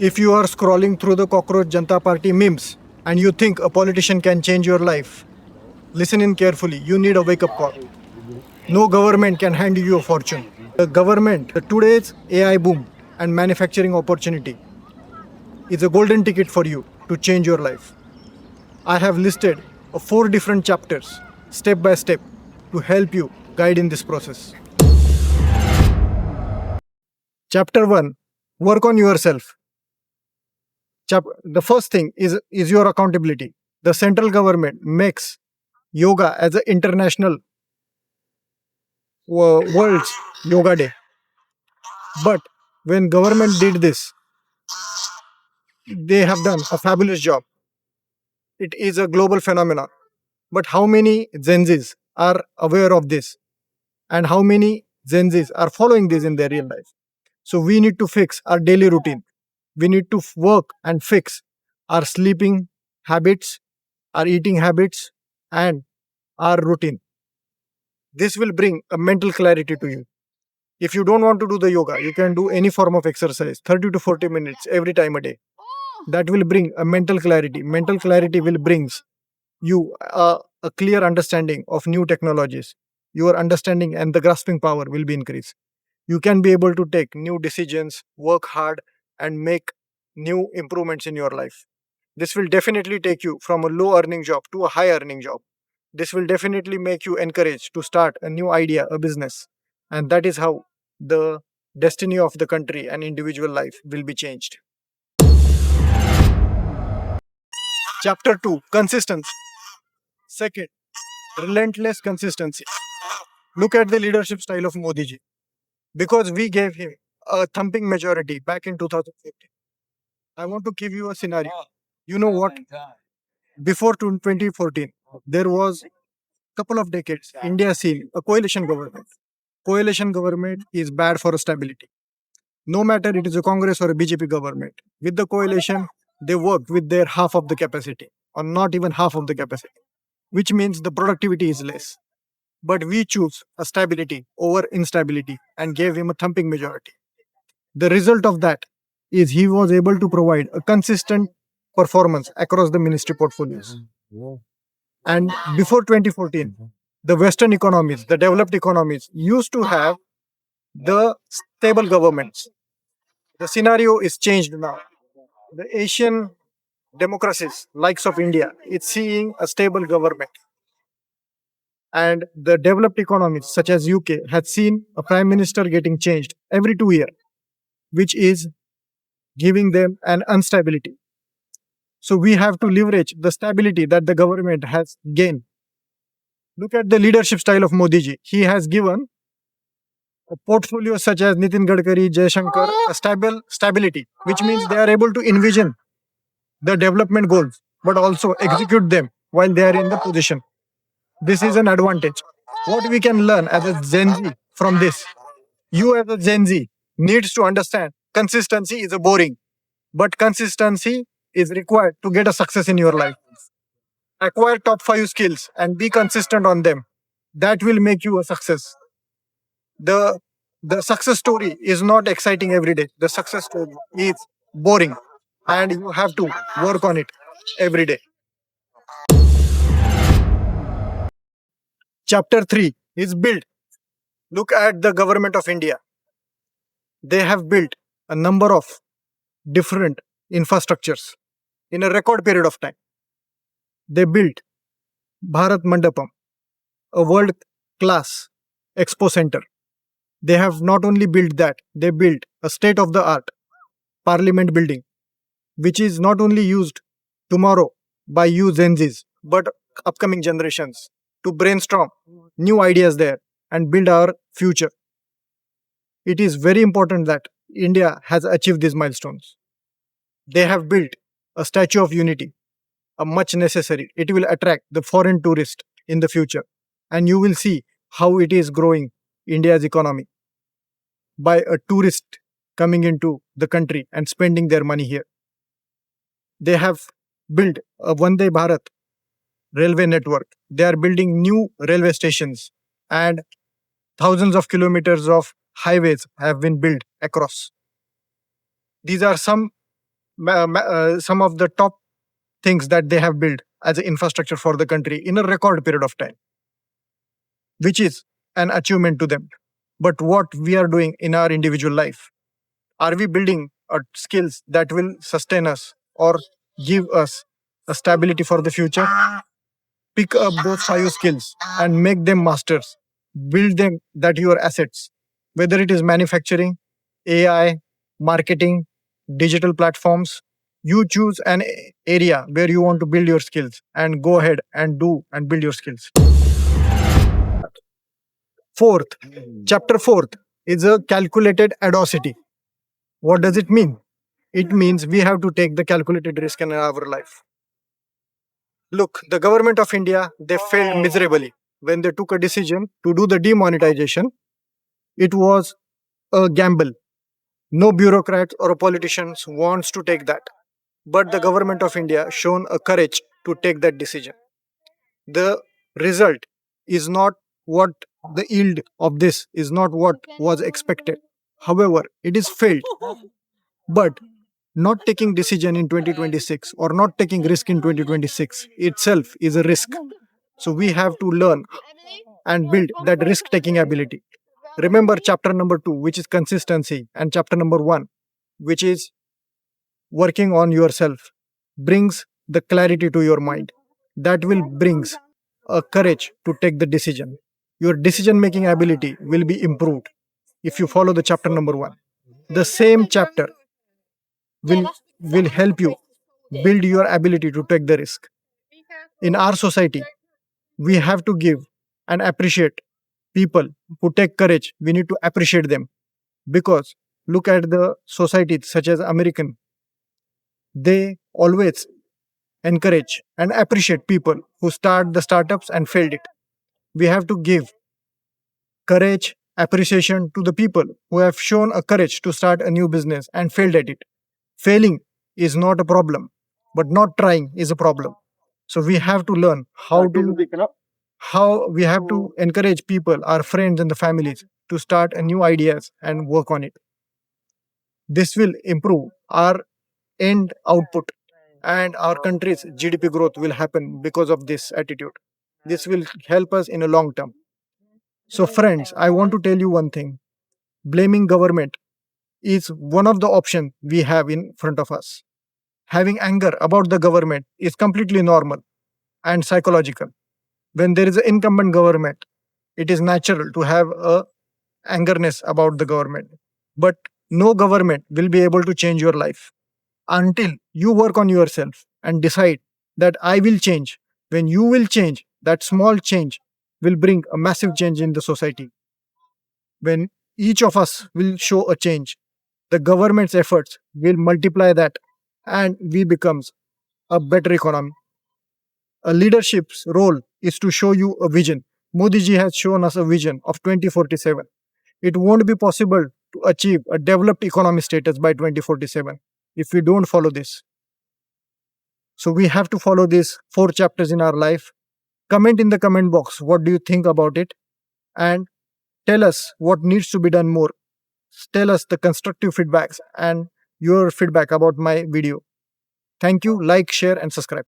If you are scrolling through the Cockroach Janta Party memes and you think a politician can change your life, listen in carefully. You need a wake up call. No government can hand you a fortune. The government, the today's AI boom and manufacturing opportunity is a golden ticket for you to change your life. I have listed 4 different chapters, step by step, to help you guide in this process. Chapter 1, work on yourself. The first thing is your accountability. The central government makes yoga as an international world's yoga day. But when government did this, they have done a fabulous job. It is a global phenomenon. But how many Gen Zs are aware of this? And how many Gen Zs are following this in their real life? So we need to fix our daily routine. We need to work and fix our sleeping habits, our eating habits, and our routine. This will bring a mental clarity to you. If you don't want to do the yoga, you can do any form of exercise, 30 to 40 minutes every time a day. That will bring a mental clarity. Mental clarity will brings you a clear understanding of new technologies. Your understanding and the grasping power will be increased. You can be able to take new decisions, work hard, and make new improvements in your life. This will definitely take you from a low earning job to a high earning job. This will definitely make you encouraged to start a new idea, a business. And that is how the destiny of the country and individual life will be changed. Chapter 2, consistency. Second, relentless consistency. Look at the leadership style of Modi ji. Because we gave him a thumping majority back in 2015. I want to give you a scenario. You know what? Before 2014, there was couple of decades, India seen a coalition government. Coalition government is bad for stability. No matter it is a Congress or a BJP government, with the coalition, they work with their half of the capacity, or not even half of the capacity, which means the productivity is less. But we choose a stability over instability and gave him a thumping majority. The result of that is he was able to provide a consistent performance across the ministry portfolios. And before 2014, the Western economies, the developed economies, used to have the stable governments. The scenario is changed now. The Asian democracies, likes of India, is seeing a stable government. And the developed economies, such as UK, had seen a prime minister getting changed every 2 years, which is giving them an instability. So we have to leverage the stability that the government has gained. Look at the leadership style of Modi ji. He has given a portfolio such as Nitin Gadkari, Jaishankar, a stability, which means they are able to envision the development goals, but also execute them while they are in the position. This is an advantage. What we can learn as a Gen Z from this? You as a Gen Z needs to understand consistency is a boring, but consistency is required to get a success in your life. Acquire top 5 skills and be consistent on them. That will make you a success. The success story is not exciting every day. The success story is boring, and you have to work on it every day. Chapter 3 is build. Look at the government of India. They have built a number of different infrastructures in a record period of time. They built Bharat Mandapam, a world-class expo center. They have not only built that, they built a state-of-the-art parliament building, which is not only used tomorrow by you Gen Zs, but upcoming generations to brainstorm new ideas there and build our future. It is very important that India has achieved these milestones. They have built a Statue of Unity, a much necessary. It will attract the foreign tourist in the future, and you will see how it is growing India's economy by a tourist coming into the country and spending their money here. They have built a Vande Bharat railway network. They are building new railway stations, and thousands of kilometers of highways have been built across. These are some some of the top things that they have built as an infrastructure for the country in a record period of time, which is an achievement to them. But what we are doing in our individual life, are we building skills that will sustain us or give us a stability for the future? Pick up those 5 skills and make them masters. Build them that your assets, whether it is manufacturing, AI, marketing, digital platforms. You choose an area where you want to build your skills and go ahead and do and build your skills. Fourth, chapter fourth is a calculated audacity. What does it mean? It means we have to take the calculated risk in our life. Look, the government of India, they failed miserably when they took a decision to do the demonetization. It was a gamble. No bureaucrat or a politician wants to take that. But the government of India shown a courage to take that decision. The result is not what the yield of this is not what was expected. However, it is failed. But not taking decision in 2026 or not taking risk in 2026 itself is a risk. So we have to learn and build that risk taking ability. Remember chapter number 2, which is consistency, and chapter number 1, which is working on yourself, brings the clarity to your mind. That will brings a courage to take the decision. Your decision making ability will be improved if you follow the chapter number 1. The same chapter will help you build your ability to take the risk. In our society, we have to give and appreciate people who take courage. We need to appreciate them because look at the societies such as American. They always encourage and appreciate people who start the startups and failed it. We have to give courage, appreciation to the people who have shown a courage to start a new business and failed at it. Failing is not a problem, but not trying is a problem. So we have to learn how we have to encourage people, our friends and the families, to start a new ideas and work on it. This will improve our end output and our country's GDP growth will happen because of this attitude. This will help us in a long term. So friends, I want to tell you one thing. Blaming government is one of the options we have in front of us. Having anger about the government is completely normal and psychological. When there is an incumbent government, it is natural to have a angerness about the government. But no government will be able to change your life until you work on yourself and decide that I will change. When you will change, that small change will bring a massive change in the society. When each of us will show a change, the government's efforts will multiply that and we becomes a better economy. A leadership's role is to show you a vision. Modi ji has shown us a vision of 2047. It won't be possible to achieve a developed economy status by 2047 if we don't follow this. So we have to follow these 4 chapters in our life. Comment in the comment box what do you think about it and tell us what needs to be done more. Tell us the constructive feedbacks and your feedback about my video. Thank you. Like, share and subscribe.